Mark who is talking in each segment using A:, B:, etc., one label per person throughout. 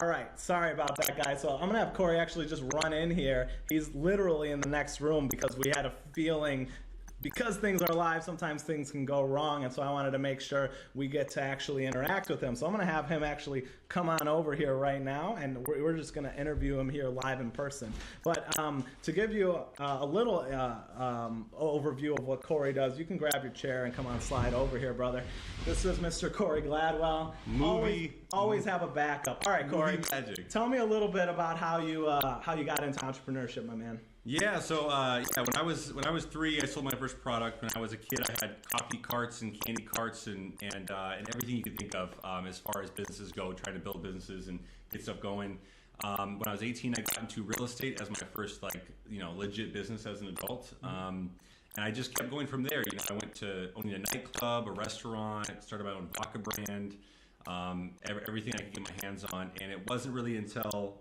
A: All right, sorry about that, guys. So I'm going to have Corey actually just run in here. He's literally in the next room because we had a feeling, because things are live, sometimes things can go wrong, and so I wanted to make sure we get to actually interact with him. So I'm going to have him actually come on over here right now, and we're just going to interview him here live in person. But to give you a little overview of what Corey does, you can grab your chair and come on, slide over here, brother. This is Mr. Corey Gladwell. Always have a backup. All right, Corey, tell me a little bit about how you got into entrepreneurship, my man.
B: Yeah, so when I was 3, I sold my first product. When I was a kid, I had coffee carts and candy carts and everything you could think of as far as businesses go, trying to build businesses and get stuff going. When I was 18, I got into real estate as my first legit business as an adult. And I just kept going from there. I went to owning a nightclub, a restaurant, started my own vodka brand, everything I could get my hands on. And it wasn't really until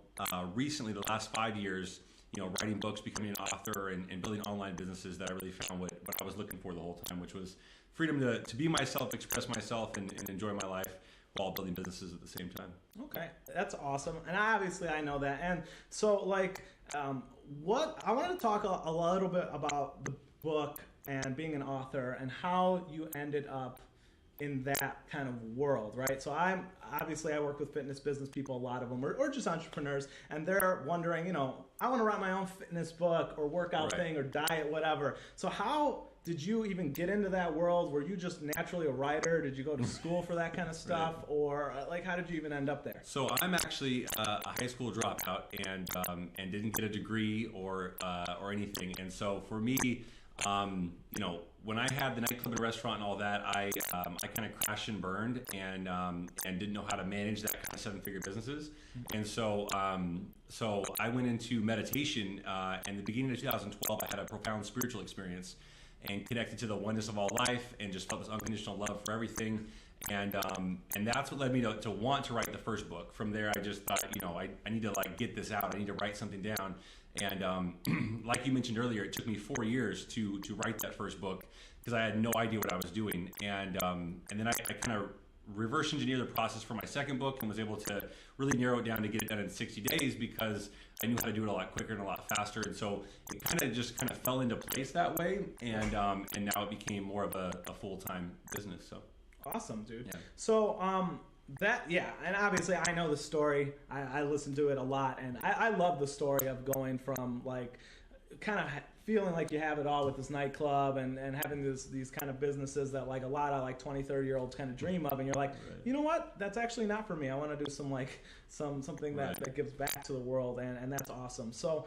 B: recently, the last 5 years, writing books, becoming an author, and building online businesses that I really found what I was looking for the whole time, which was freedom to be myself, express myself, and enjoy my life while building businesses at the same time.
A: Okay, that's awesome. And obviously I know that. And so what I wanted to talk a little bit about the book and being an author and how you ended up in that kind of world, right? So I work with fitness business people, a lot of them, or just entrepreneurs, and they're wondering, I want to write my own fitness book or workout thing or diet, whatever. So how did you even get into that world? Were you just naturally a writer? Did you go to school for that kind of stuff? Or how did you even end up there?
B: So I'm actually a high school dropout and didn't get a degree or anything. And so for me, when I had the nightclub and restaurant and all that, I kind of crashed and burned and didn't know how to manage that kind of 7-figure businesses. And so I went into meditation. In the beginning of 2012, I had a profound spiritual experience and connected to the oneness of all life and just felt this unconditional love for everything. And that's what led me to want to write the first book. From there, I just thought, I need to get this out. I need to write something down. And like you mentioned earlier, it took me 4 years to write that first book because I had no idea what I was doing. And then I kind of reverse engineered the process for my second book and was able to really narrow it down to get it done in 60 days because I knew how to do it a lot quicker and a lot faster. And so it kind of fell into place that way. And now it became more of a full-time business. So
A: awesome, dude.
B: Yeah.
A: So and obviously I know the story. I listen to it a lot, and I love the story of going from kind of feeling like you have it all with this nightclub and having these kind of businesses that a lot of 20, 30-year-olds kind of dream of, and you're like, you know what, that's actually not for me. I want to do something that gives back to the world, and that's awesome. So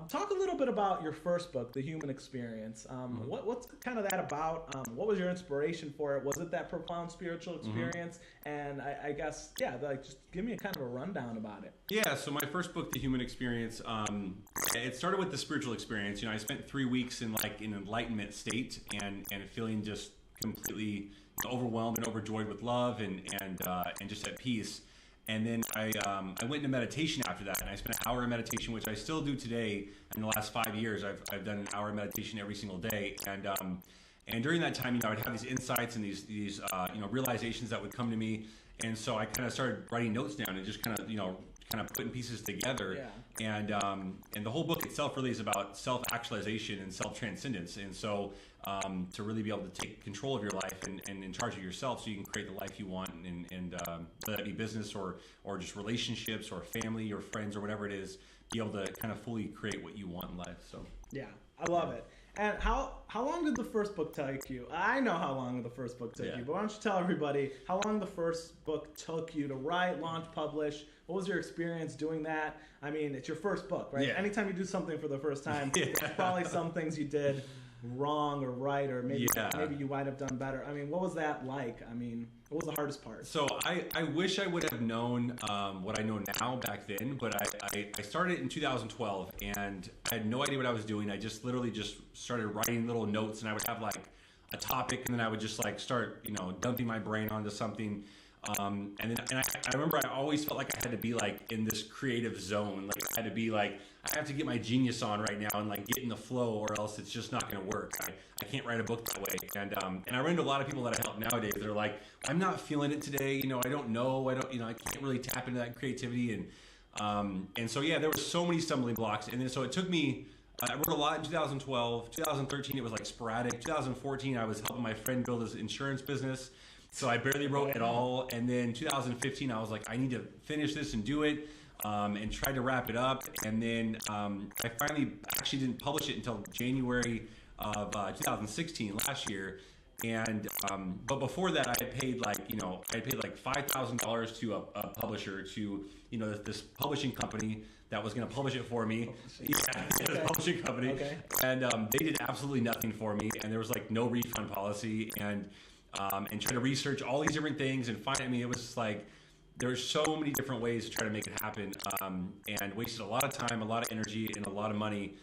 A: talk a little bit about your first book, The Human Experience. What's kind of that about? What was your inspiration for it? Was it that profound spiritual experience? And I guess, just give me a kind of a rundown about it.
B: Yeah, so my first book, The Human Experience, it started with the spiritual experience. I spent 3 weeks in an enlightenment state and feeling just completely overwhelmed and overjoyed with love and just at peace. And then I went into meditation after that, and I spent an hour in meditation, which I still do today. In the last 5 years, I've done an hour of meditation every single day. And during that time, I would have these insights and these realizations that would come to me. And so I kind of started writing notes down and just kind of putting pieces together.
A: Yeah.
B: And the whole book itself really is about self-actualization and self-transcendence. And so to really be able to take control of your life and in charge of yourself so you can create the life you want and whether that be business or just relationships or family or friends or whatever it is, be able to kind of fully create what you want in life. So
A: yeah, I love it. And how long did the first book take you? I know how long the first book took you, but why don't you tell everybody how long the first book took you to write, launch, publish? What was your experience doing that? I mean, it's your first book, right? Yeah. Anytime you do something for the first time, there's probably some things you did wrong or right, or maybe you might have done better. I mean, what was that like? I mean, what was the hardest part?
B: So I wish I would have known what I know now back then, but I started in 2012 and I had no idea what I was doing. I just literally just started writing little notes, and I would have a topic, and then I would just start dumping my brain onto something. I remember I always felt like I had to be like in this creative zone. Like I had to be like, I have to get my genius on right now and like get in the flow, or else it's just not going to work. I can't write a book that way. And I run into a lot of people that I help nowadays. They're like, I'm not feeling it today. I don't know. I can't really tap into that creativity. And so, yeah, there were so many stumbling blocks. And then, so it took me, I wrote a lot in 2012, 2013, it was like sporadic. 2014, I was helping my friend build his insurance business. So I barely wrote at all. And then 2015, I was like, I need to finish this and do it. And tried to wrap it up. And then I finally actually didn't publish it until January of 2016, last year. And but before that, I had paid like $5,000 to a publisher, to this publishing company that was going to publish it for me. This publishing company, and they did absolutely nothing for me, and there was like no refund policy, and trying to research all these different things and find. I mean, it was just like there were so many different ways to try to make it happen, and wasted a lot of time, a lot of energy, and a lot of money.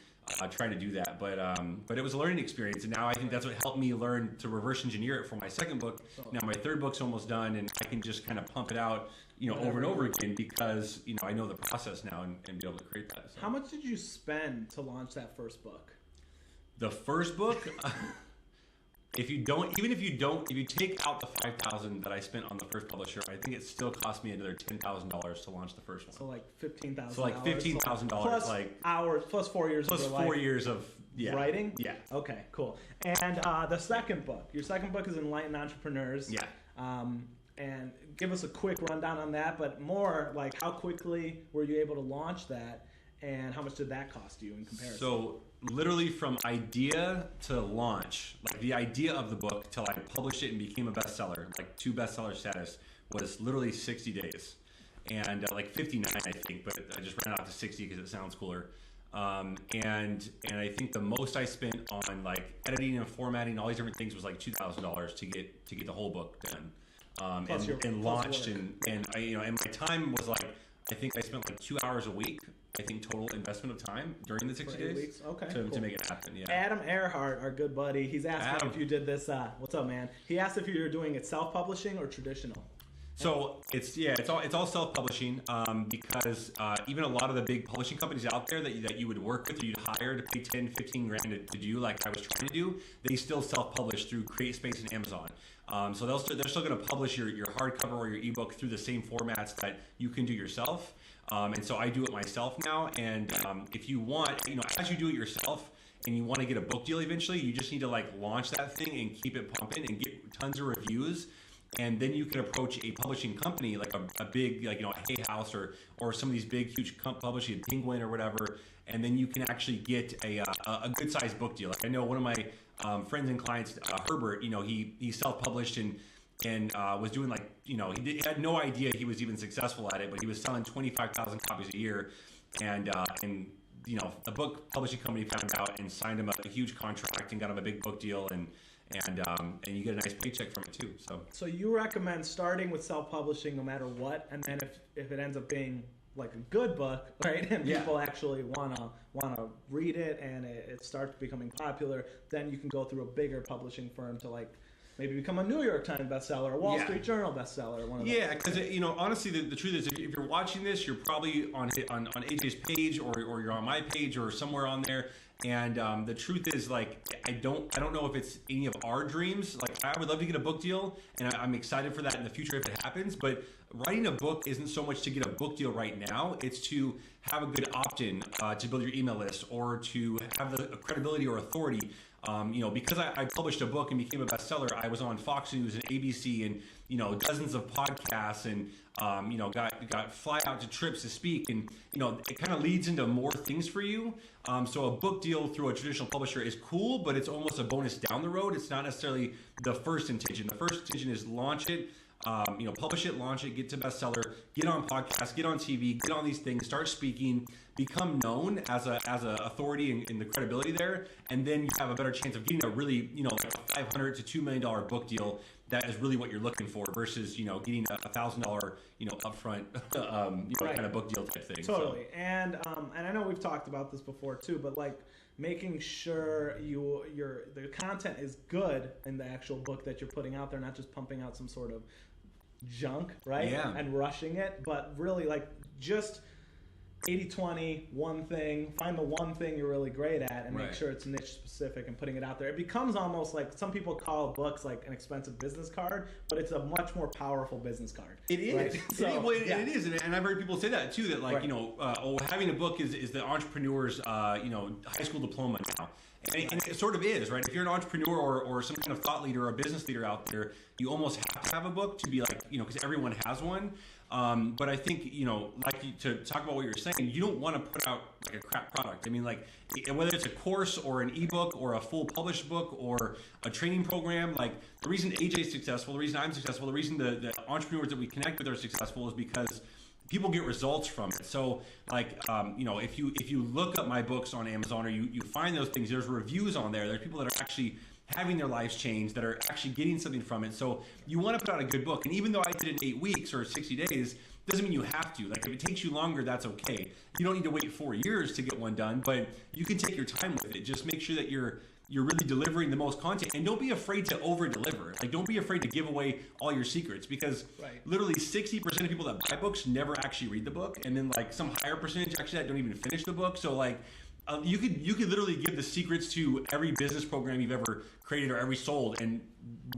B: Trying to do that, but it was a learning experience, and now I think that's what helped me learn to reverse engineer it for my second book. Now my third book's almost done, and I can just kind of pump it out, over and over again, because I know the process now and be able to create that. So.
A: How much did you spend to launch that first book?
B: The first book, if you take out the $5,000 that I spent on the first publisher, I think it still cost me another $10,000 to launch the first one.
A: So like $15,000.
B: So like $15,000
A: plus
B: like
A: hours, plus 4 years.
B: Plus
A: of
B: 4 years of
A: writing.
B: Yeah.
A: Okay, cool. And the second book. Your second book is Enlightened Entrepreneurs.
B: Yeah.
A: And give us a quick rundown on that, but more like how quickly were you able to launch that, and how much did that cost you in comparison?
B: So literally from idea to launch, like the idea of the book till I published it and became a bestseller, like 2 bestseller status, was literally 60 days. And like 59, I think, but I just ran out to 60 because it sounds cooler. And I think the most I spent on like editing and formatting, all these different things, was like $2,000 to get the whole book done. And launched, and I, and my time was like, I think I spent like 2 hours a week, I think, total investment of time during the 60 days
A: weeks. Okay,
B: to make it happen. Yeah.
A: Adam Earhart, our good buddy, he's asking if you did this. What's up, man? He asked if you were doing it self-publishing or traditional.
B: So it's all self-publishing, because even a lot of the big publishing companies out there that you would work with, or you'd hire to pay 10, 15 grand to do, like I was trying to do, they still self-publish through CreateSpace and Amazon. So they're still going to publish your hardcover or your ebook through the same formats that you can do yourself. And so I do it myself now. And if you want, as you do it yourself and you want to get a book deal eventually, you just need to like launch that thing and keep it pumping and get tons of reviews. And then you can approach a publishing company like a big, like, a Hay House or some of these big, huge publishing, Penguin or whatever. And then you can actually get a good sized book deal. Like I know one of my friends and clients, Herbert, he self-published and was doing like, he had no idea he was even successful at it, but he was selling 25,000 copies a year. And the book publishing company found out and signed him a huge contract and got him a big book deal, and you get a nice paycheck from it too. So you recommend starting with self-publishing no matter what, and then if it ends up being like a good book, right, and people actually wanna read it and it starts becoming popular, then you can go through a bigger publishing firm to like maybe become a New York Times bestseller, a Wall Street Journal bestseller. One of those. Yeah, because honestly, the truth is, if you're watching this, you're probably on AJ's page or you're on my page or somewhere on there. And the truth is, like, I don't know if it's any of our dreams. Like, I would love to get a book deal, and I'm excited for that in the future if it happens. But writing a book isn't so much to get a book deal right now. It's to have a good opt-in to build your email list, or to have the credibility or authority. Because I published a book and became a bestseller, I was on Fox News and ABC and dozens of podcasts, and got fly out to trips to speak, and it kind of leads into more things for you. So a book deal through a traditional publisher is cool, but it's almost a bonus down the road. It's not necessarily the first intention. The first intention is launch it. Publish it, launch it, get to bestseller, get on podcasts, get on TV, get on these things, start speaking, become known as a authority in the credibility there, and then you have a better chance of getting a really, like a $500 to $2 million book deal that is really what you're looking for, versus getting a $1,000 upfront kind of book deal type thing.
A: Totally. So. And I know we've talked about this before too, but like making sure the content is good in the actual book that you're putting out there, not just pumping out some sort of junk, right?
B: Yeah.
A: And rushing it, but really like just 80-20, one thing, find the one thing you're really great at and make sure it's niche specific and putting it out there. It becomes almost like some people call books like an expensive business card, but it's a much more powerful business card.
B: It is.
A: Right?
B: It is. And I've heard people say that too, that like, having a book is the entrepreneur's, high school diploma now. And it sort of is, right? If you're an entrepreneur or some kind of thought leader or a business leader out there, you almost have to have a book to be like, because everyone has one. But I think, to talk about what you're saying, you don't want to put out like a crap product. I mean, like whether it's a course or an ebook or a full published book or a training program, like the reason AJ's successful, the reason I'm successful, the reason the entrepreneurs that we connect with are successful is because people get results from it. So like, if you look up my books on Amazon or you find those things, there's reviews on there. There's people that are actually having their lives changed, that are actually getting something from it. So you want to put out a good book. And even though I did it in 8 weeks or 60 days, doesn't mean you have to. Like if it takes you longer, that's okay. You don't need to wait 4 years to get one done, but you can take your time with it. Just make sure that you're really delivering the most content, and don't be afraid to over deliver. Like don't be afraid to give away all your secrets, because literally 60% of people that buy books never actually read the book. And then like some higher percentage actually that don't even finish the book. So like, you could literally give the secrets to every business program you've ever created or ever sold, and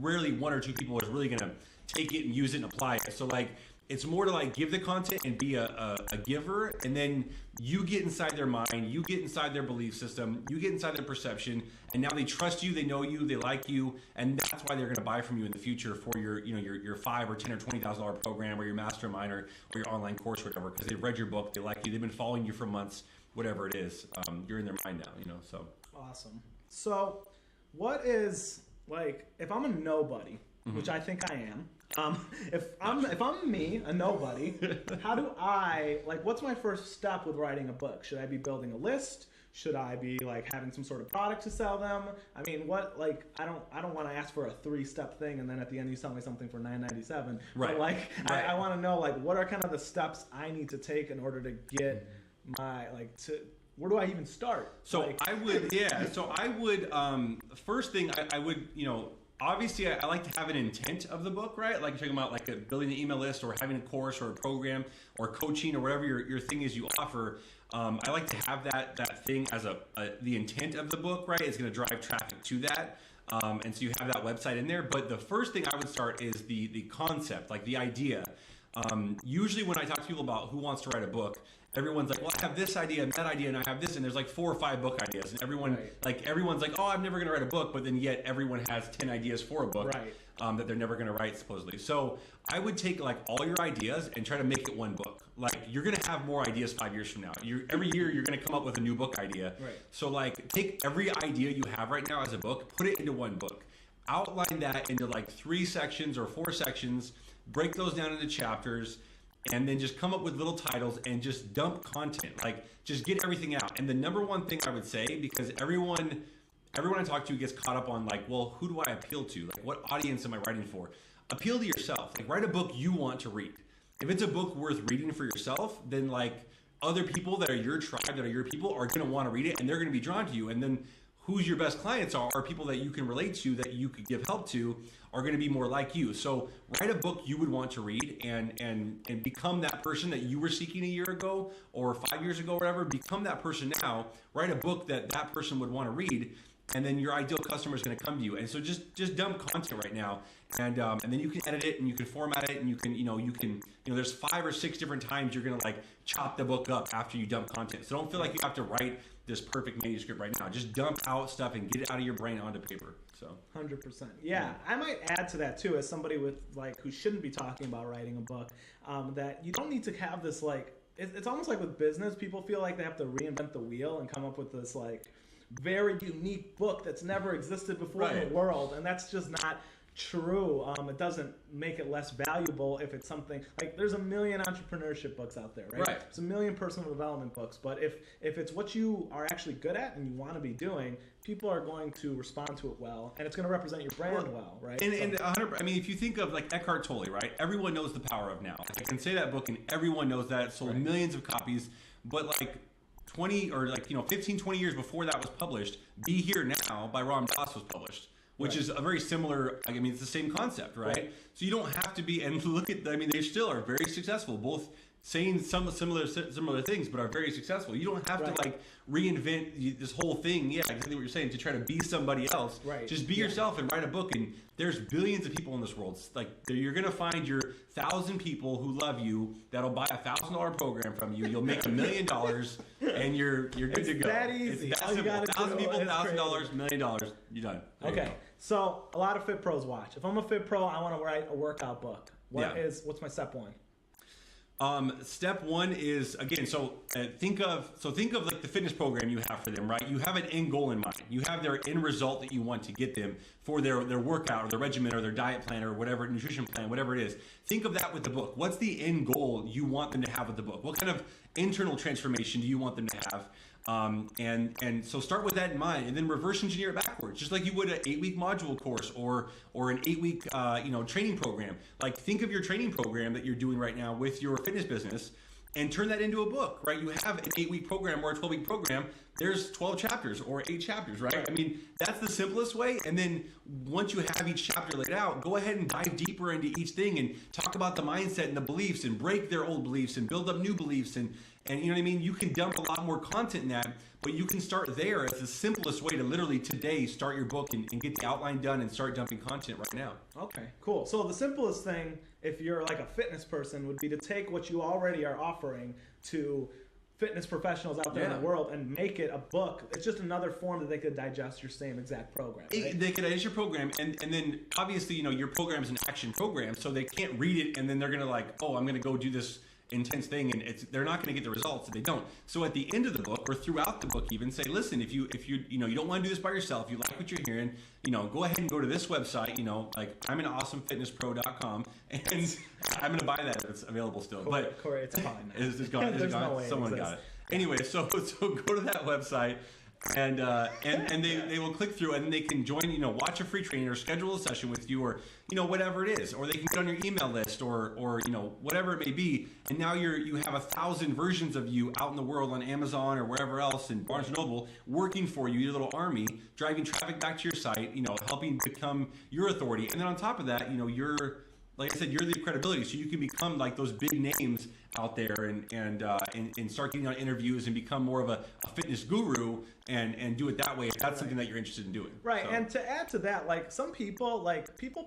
B: rarely 1 or 2 people are really going to take it and use it and apply it. So like, it's more to like give the content and be a giver, and then you get inside their mind, you get inside their belief system, you get inside their perception, and now they trust you, they know you, they like you, and that's why they're going to buy from you in the future for your $5,000 or $10,000 or $20,000 program or your mastermind or your online course or whatever, because they've read your book, they like you, they've been following you for months, whatever it is. You're in their mind now, so.
A: Awesome. So what is, like, if I'm a nobody, which I think I am, if I'm me, a nobody, how do I, like, what's my first step with writing a book? Should I be building a list? Should I be like having some sort of product to sell them? I mean, what, like, I don't want to ask for a 3-step thing and then at the end you sell me something for $9.97.
B: Right.
A: But like, I want to know, like, what are kind of the steps I need to take in order to get my, like, to, where do I even start?
B: So
A: like,
B: I would, first thing I would, obviously, I like to have an intent of the book, right? Like you're talking about like building an email list or having a course or a program or coaching or whatever your thing is you offer. I like to have that thing as the intent of the book, right? It's going to drive traffic to that. And so you have that website in there. But the first thing I would start is the concept, like the idea. Usually when I talk to people about who wants to write a book, everyone's like, well, I have this idea and that idea and I have this, and there's like 4 or 5 book ideas, and everyone's like, oh, I'm never going to write a book, but then yet everyone has 10 ideas for a book that they're never going to write, supposedly. So I would take like all your ideas and try to make it one book. Like you're going to have more ideas 5 years from now. Every year you're going to come up with a new book idea.
A: Right.
B: So like take every idea you have right now as a book, put it into one book. Outline that into like 3 sections or 4 sections, break those down into chapters, and then just come up with little titles and just dump content. Like just get everything out. And the number one thing I would say, because everyone I talk to gets caught up on like, well, who do I appeal to? Like what audience am I writing for? Appeal to yourself. Like write a book you want to read. If it's a book worth reading for yourself, then like other people that are your tribe, that are your people, are going to want to read it, and they're going to be drawn to you. And then who's your best clients are people that you can relate to, that you could give help to, are going to be more like you. So write a book you would want to read, and become that person that you were seeking a year ago or 5 years ago or whatever. Become that person now. Write a book that person would want to read, and then your ideal customer is going to come to you. And so just dump content right now, and then you can edit it and you can format it, and you can there's 5 or 6 different times you're going to like chop the book up after you dump content. So don't feel like you have to write this perfect manuscript right now. Just dump out stuff and get it out of your brain onto paper. So
A: 100%. Yeah, I might add to that too, as somebody with like who shouldn't be talking about writing a book, that you don't need to have this like, it's almost like with business, people feel like they have to reinvent the wheel and come up with this like very unique book that's never existed before in the world, and that's just not true. It doesn't make it less valuable if it's something like, there's a million entrepreneurship books out there, right? There's a million personal development books, but if it's what you are actually good at and you want to be doing, people are going to respond to it well, and it's going to represent your brand well, right?
B: And 100, I mean, if you think of like Eckhart Tolle, right? Everyone knows The Power of Now. I can say that book and everyone knows that. It sold millions of copies, but like 20 or like 15, 20 years before that was published, Be Here Now by Ram Dass was published. which is a very similar, I mean, it's the same concept, right? So you don't have to be, and look at, I mean, they still are very successful, both saying some similar things, but are very successful. You don't have to like reinvent this whole thing. Yeah, exactly what you're saying, to try to be somebody else.
A: Right.
B: Just be yourself and write a book. And there's billions of people in this world. Like, you're gonna find your 1,000 people who love you that'll buy a $1,000 program from you. You'll make $1 million, and you're good to go.
A: That easy.
B: It's that simple. 1,000 people, $1,000, $1 million. You're done. There you go.
A: So a lot of fit pros watch. If I'm a fit pro, I want to write a workout book. What's my step one?
B: Step one is, again, think of like the fitness program you have for them, right? You have an end goal in mind. You have their end result that you want to get them for their workout or their regimen or their diet plan or whatever, nutrition plan, whatever it is. Think of that with the book. What's the end goal you want them to have with the book? What kind of internal transformation do you want them to have? And so start with that in mind, and then reverse engineer it backwards, just like you would an 8-week module course or an 8-week training program. Like, think of your training program that you're doing right now with your fitness business, and turn that into a book, right? You have an 8-week program or a 12-week program. There's 12 chapters or 8 chapters, right? I mean, that's the simplest way. And then once you have each chapter laid out, go ahead and dive deeper into each thing and talk about the mindset and the beliefs and break their old beliefs and build up new beliefs. And you know what I mean? You can dump a lot more content in that, but you can start there as the simplest way to literally today start your book and get the outline done and start dumping content right now.
A: Okay, cool. So the simplest thing, if you're like a fitness person, would be to take what you already are offering to fitness professionals out there in the world and make it a book. It's just another form that they could digest your same exact program. Right?
B: They could digest your program, and then obviously, your program is an action program, so they can't read it and then they're gonna like, oh, I'm gonna go do this intense thing, and they're not going to get the results if they don't. So at the end of the book, or throughout the book even, say, listen, if you you don't want to do this by yourself, you like what you're hearing, go ahead and go to this website, like I'm an awesomefitnesspro.com, and I'm going to buy that if it's available still.
A: Corey, it's fine.
B: It's gone.
A: No way
B: Someone got it. Anyway, so go to that website. And they will click through, and they can join, watch a free training or schedule a session with you, or whatever it is, or they can get on your email list, or whatever it may be. And now you have 1,000 versions of you out in the world on Amazon or wherever else, in Barnes & Noble, working for you, your little army, driving traffic back to your site, helping become your authority. And then on top of that, you're, like I said, you're the credibility, so you can become like those big names out there and start getting on interviews and become more of a fitness guru and do it that way if that's something that you're interested in doing.
A: Right, so. And to add to that, like some people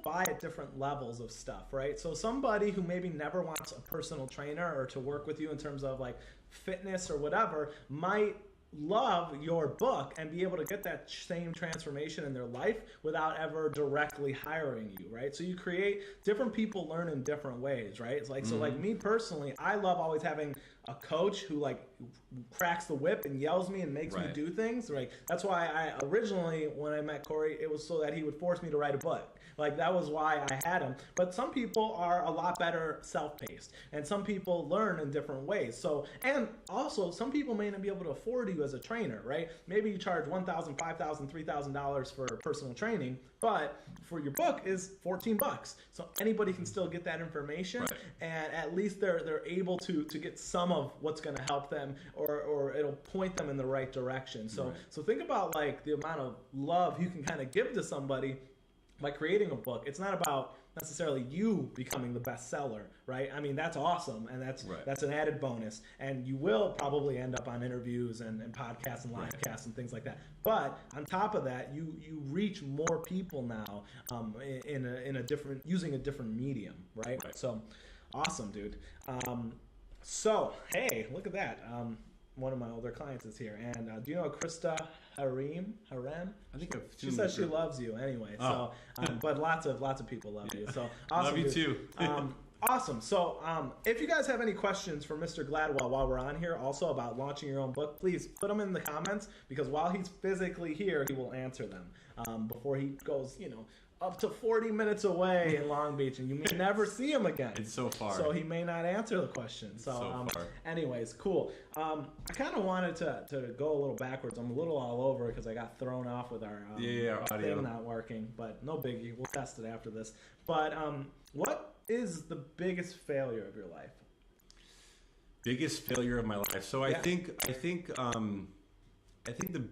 A: buy at different levels of stuff, right? So somebody who maybe never wants a personal trainer or to work with you in terms of like fitness or whatever might love your book and be able to get that same transformation in their life without ever directly hiring you, right? So you create, different people learn in different ways, right? It's like, so like me personally, I love always having a coach who like cracks the whip and yells me and makes me do things. Like that's why I originally, when I met Corey, it was so that he would force me to write a book. Like that was why I had him. But some people are a lot better self-paced, and some people learn in different ways. So, and also some people may not be able to afford you as a trainer, right? Maybe you charge $1,000, $5,000, $3,000 for personal training, but for your book is $14. So anybody can still get that information, and at least they're able to get some of what's going to help them, or it'll point them in the right direction. So so think about like the amount of love you can kind of give to somebody by creating a book. It's not about necessarily you becoming the bestseller, right? I mean, that's awesome, and that's an added bonus, and you will probably end up on interviews and podcasts and live casts and things like that. But on top of that, you reach more people now in a different, using a different medium, right? So awesome, dude. So hey, look at that. One of my older clients is here, and do you know Krista Harem?
B: I think
A: she says she loves you anyway. So, but lots of people love you. So awesome,
B: love you too.
A: Awesome. So if you guys have any questions for Mr. Gladwell while we're on here, also about launching your own book, please put them in the comments, because while he's physically here, he will answer them before he goes, up to 40 minutes away in Long Beach, and you may never see him again.
B: It's so far.
A: So he may not answer the question. So
B: far.
A: Anyways, cool. I kind of wanted to go a little backwards. I'm a little all over because I got thrown off with our
B: audio
A: thing not working, but no biggie. We'll test it after this. But what is the biggest failure of your life?
B: Biggest failure of my life. So I think the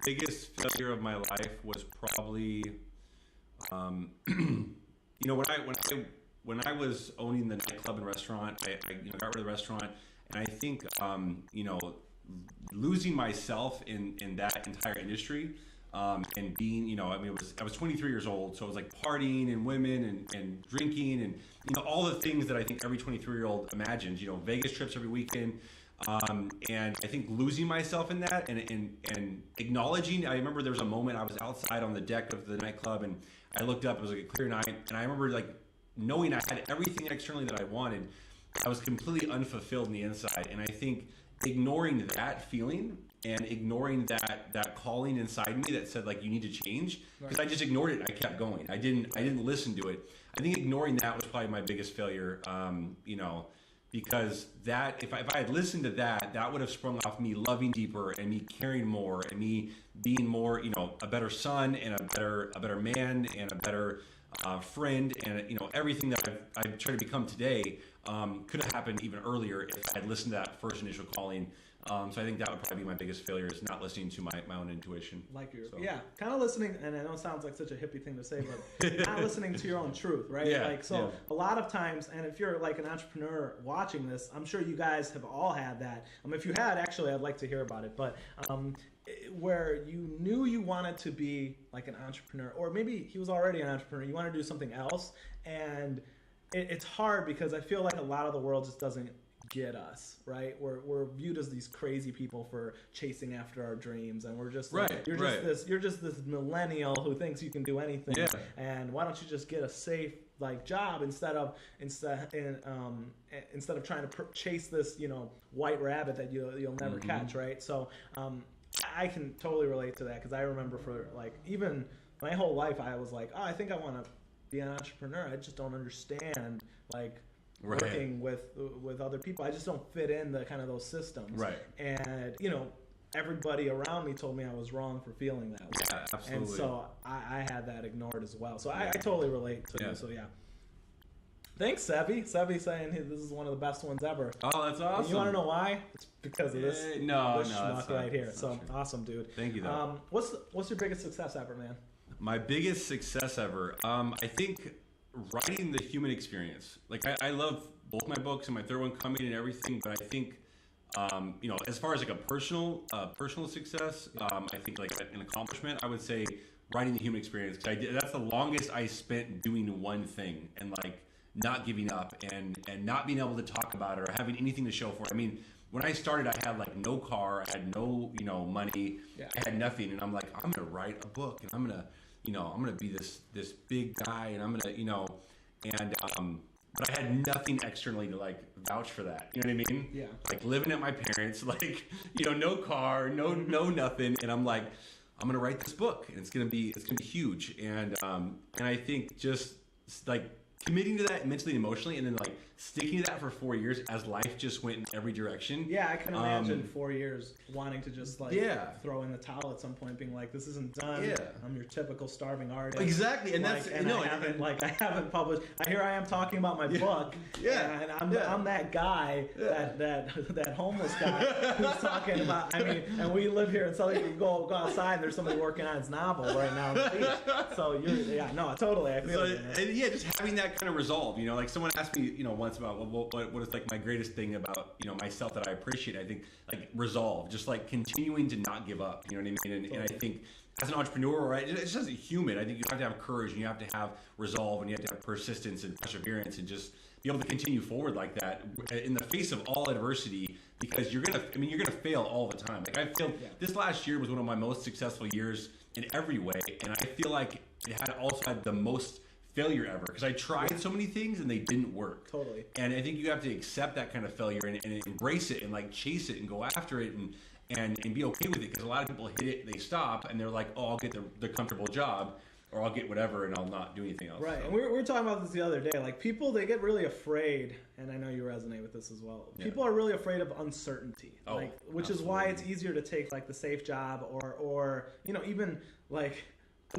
B: biggest failure of my life was probably When I was owning the nightclub and restaurant, I got rid of the restaurant, and I think losing myself in that entire industry. And being, I was 23 years old, so it was like partying and women and drinking and, all the things that I think every 23-year-old imagines, Vegas trips every weekend. And I think losing myself in that and acknowledging, I remember there was a moment I was outside on the deck of the nightclub and I looked up, it was like a clear night, and I remember like knowing I had everything externally that I wanted. I was completely unfulfilled in the inside. And I think ignoring that feeling and ignoring that calling inside me that said like you need to change, because I just ignored it and I kept going. I didn't listen to it. I think ignoring that was probably my biggest failure. Because that if I had listened to that would have sprung off me loving deeper and me caring more and me being more, a better son and a better man and a better friend, and everything that I've tried to become today could have happened even earlier if I had listened to that first initial calling. So I think that would probably be my biggest failure, is not listening to my own intuition.
A: Kind of listening, and I know it sounds like such a hippie thing to say, but not listening to your own truth, right? A lot of times, and if you're like an entrepreneur watching this, I'm sure you guys have all had that. If you had, actually, I'd like to hear about it, but where you knew you wanted to be like an entrepreneur, or maybe he was already an entrepreneur, you want to do something else, and it's hard because I feel like a lot of the world just doesn't get us, right? We're viewed as these crazy people for chasing after our dreams, and we're just you're just this millennial who thinks you can do anything, and why don't you just get a safe job instead of trying to chase this white rabbit that you'll never catch, right? So I can totally relate to that, because I remember for even my whole life I was like, I think I want to be an entrepreneur. I just don't understand working with other people. I just don't fit in the kind of those systems. Right. And everybody around me told me I was wrong for feeling that way.
B: Yeah, absolutely.
A: And so I had that ignored as well. So I totally relate to you. So thanks, Sevi. Sevi saying this is one of the best ones ever.
B: Oh, that's awesome.
A: And you want to know why? It's because of this schmuck right here. So awesome, dude.
B: Thank you, though.
A: What's your biggest success ever, man?
B: My biggest success ever, I think writing the human experience. I love both my books and my third one coming and everything, but I think as far as a personal success, I think an accomplishment, I would say writing the human experience, because that's the longest I spent doing one thing and not giving up and not being able to talk about it or having anything to show for it. I mean, when I started, I had no car, I had no money, I had nothing, and I'm like, I'm gonna write a book, and I'm gonna be this big guy, and I'm gonna but I had nothing externally to vouch for that. You know what I mean?
A: Yeah.
B: Living at my parents, no car, no nothing, and I'm like, I'm gonna write this book, and it's gonna be huge, and I think just committing to that mentally and emotionally, and then sticking to that for 4 years as life just went in every direction.
A: Yeah, I can imagine 4 years wanting to just throw in the towel at some point, being like, this isn't done. Yeah. I'm your typical starving artist.
B: Exactly, and I
A: haven't published. Here I am talking about my book. Yeah, and I'm that guy, that homeless guy who's talking about. I mean, and we live here in Southern. You go outside, and there's somebody working on his novel right now on the beach. So totally. I feel it.
B: And just having that kind of resolve. Someone asked me, once about what is my greatest thing about myself that I appreciate. I think resolve, just continuing to not give up. You know what I mean? And I think as an entrepreneur, right, it's just as a human, I think you have to have courage, and you have to have resolve, and you have to have persistence and perseverance, and just be able to continue forward like that in the face of all adversity, because you're gonna fail all the time. I feel this last year was one of my most successful years in every way, and I feel like it also had the most failure ever, because I tried so many things and they didn't work.
A: Totally.
B: And I think you have to accept that kind of failure and embrace it and chase it and go after it and be okay with it, because a lot of people hit it, they stop, and they're like, oh, I'll get the comfortable job, or I'll get whatever, and I'll not do anything else.
A: Right. So. And we were talking about this the other day. People, they get really afraid, and I know you resonate with this as well. Yeah. People are really afraid of uncertainty, which absolutely. Is why it's easier to take the safe job or even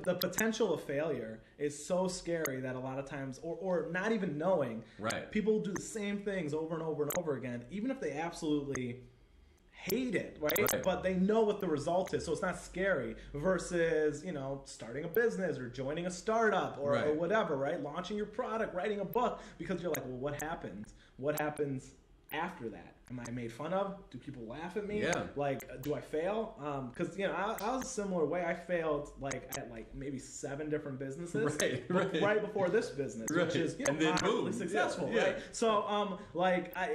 A: the potential of failure is so scary that a lot of times, or not even knowing,
B: right,
A: people do the same things over and over and over again, even if they absolutely hate it, right? But they know what the result is, so it's not scary. Versus, you know, starting a business or joining a startup or whatever, right? Launching your product, writing a book, because you're like, well, what happens? What happens after that? Am I made fun of? Do people laugh at me?
B: Yeah.
A: Like, do I fail? Because, you know, I was a similar way. I failed, like, at, like, maybe 7 different businesses right before this business, which is, you know, moderately successful, right? So,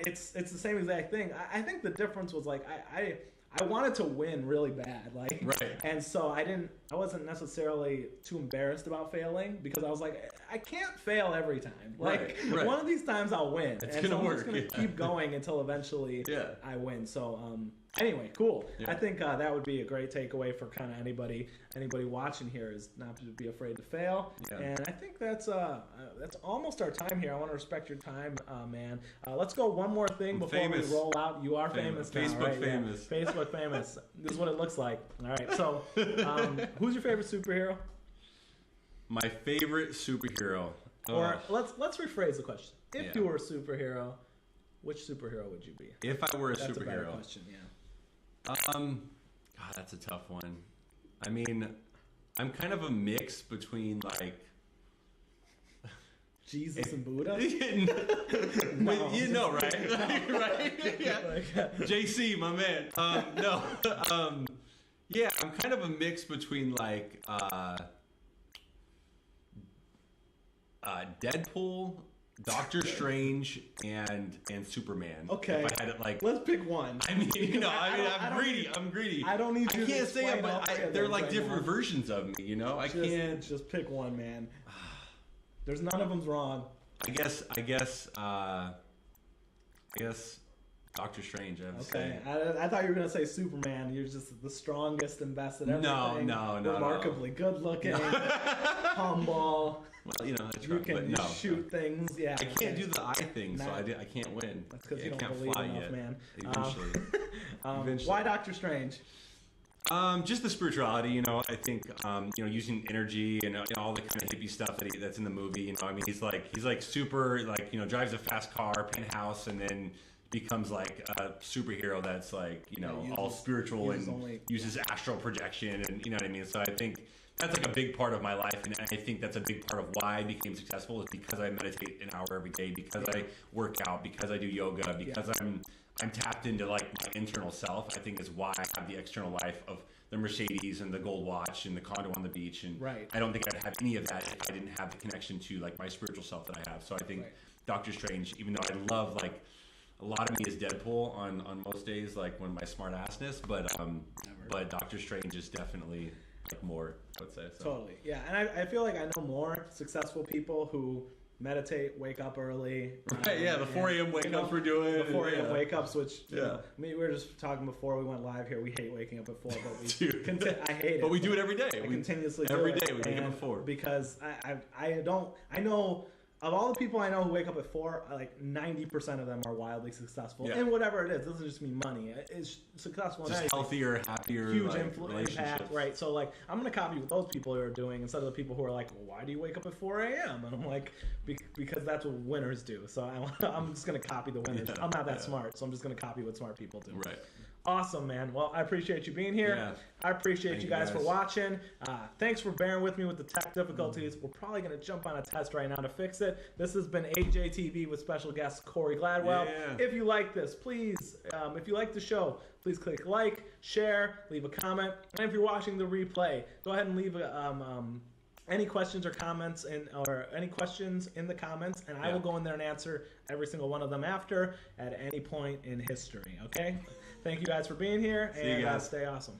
A: it's the same exact thing. I think the difference was, like, I wanted to win really bad, like, and so I wasn't necessarily too embarrassed about failing, because I was like, I can't fail every time. Like, one of these times I'll win.
B: It's
A: and
B: gonna
A: so I'm
B: work.
A: just going to keep going until eventually I win. So, anyway, cool. I think that would be a great takeaway for kind of anybody watching here, is not to be afraid to fail. And I think that's almost our time here. I want to respect your time, man. Let's go one more thing before we roll out. You are famous now,
B: Facebook
A: right?
B: famous.
A: Yeah. Facebook famous. This is what it looks like. All right. So, who's your favorite superhero?
B: My favorite superhero.
A: Or let's rephrase the question. If you were a superhero, which superhero would you be?
B: If I were a
A: That's
B: superhero.
A: a better question,
B: God, that's a tough one. I mean, I'm kind of a mix between, like,
A: Jesus and Buddha?
B: No. You know, right? Right? Yeah. JC, my man. No. Yeah, I'm kind of a mix between, like, Deadpool, Doctor Strange, and Superman.
A: Okay.
B: If I had it, like,
A: let's pick one.
B: I mean, you know, I'm greedy.
A: I don't need you to
B: can't say it, but they're like
A: right
B: different
A: now.
B: versions of me, you know? I can't.
A: Just pick one, man. There's none of them's wrong.
B: I guess Doctor Strange, I have to say.
A: I thought you were going to say Superman. You're just the strongest and best at everything.
B: No.
A: Remarkably good looking, humble.
B: Well, you know, that's
A: you
B: right.
A: can shoot things. Yeah,
B: I can't do the eye thing, so I can't win.
A: That's because you
B: I
A: don't
B: can't
A: believe
B: fly
A: enough,
B: yet.
A: man.
B: Eventually.
A: Why Doctor Strange?
B: Just the spirituality, you know. I think, you know, using energy and all the kind of hippie stuff that's in the movie. You know, I mean, he's like super, like, you know, drives a fast car, penthouse, and then becomes like a superhero that's like, you know, all spiritual and uses astral projection, and you know what I mean. So I think that's like a big part of my life, and I think that's a big part of why I became successful, is because I meditate an hour every day, because I work out, because I do yoga, because I'm tapped into like my internal self. I think is why I have the external life of the Mercedes and the gold watch and the condo on the beach, and I don't think I'd have any of that if I didn't have the connection to like my spiritual self that I have. So I think Doctor Strange, even though I love, like, a lot of me is Deadpool on most days, like when my smart assness, but Doctor Strange is definitely like more, I would say. So.
A: Totally, yeah. And I feel like I know more successful people who meditate, wake up early.
B: The 4 a.m. wake ups we're doing.
A: The 4 a.m. wake ups, which, you know, I mean, we were just talking before we went live here. We hate waking up at 4, but I hate it.
B: But we do it every day.
A: We continuously do it.
B: Every day we wake up at 4.
A: Because I know, of all the people I know who wake up at 4, like 90% of them are wildly successful in whatever it is. It doesn't just mean money. It's successful in
B: just healthier, happier,
A: huge
B: like,
A: impact, right? So like, I'm gonna copy what those people are doing instead of the people who are like, well, why do you wake up at 4 a.m.? And I'm like, because that's what winners do. So I'm just gonna copy the winners. I'm not that smart, so I'm just gonna copy what smart people do.
B: Right.
A: Awesome, man. Well, I appreciate you being here.
B: Yeah.
A: I appreciate you guys for watching. Thanks for bearing with me with the tech difficulties. We're probably going to jump on a test right now to fix it. This has been AJTV with special guest Corey Gladwell. Yeah. If you like this, please, if you like the show, please click like, share, leave a comment. And if you're watching the replay, go ahead and leave any questions or comments or any questions in the comments, and I will go in there and answer every single one of them at any point in history. Okay? Thank you guys for being here, and stay awesome.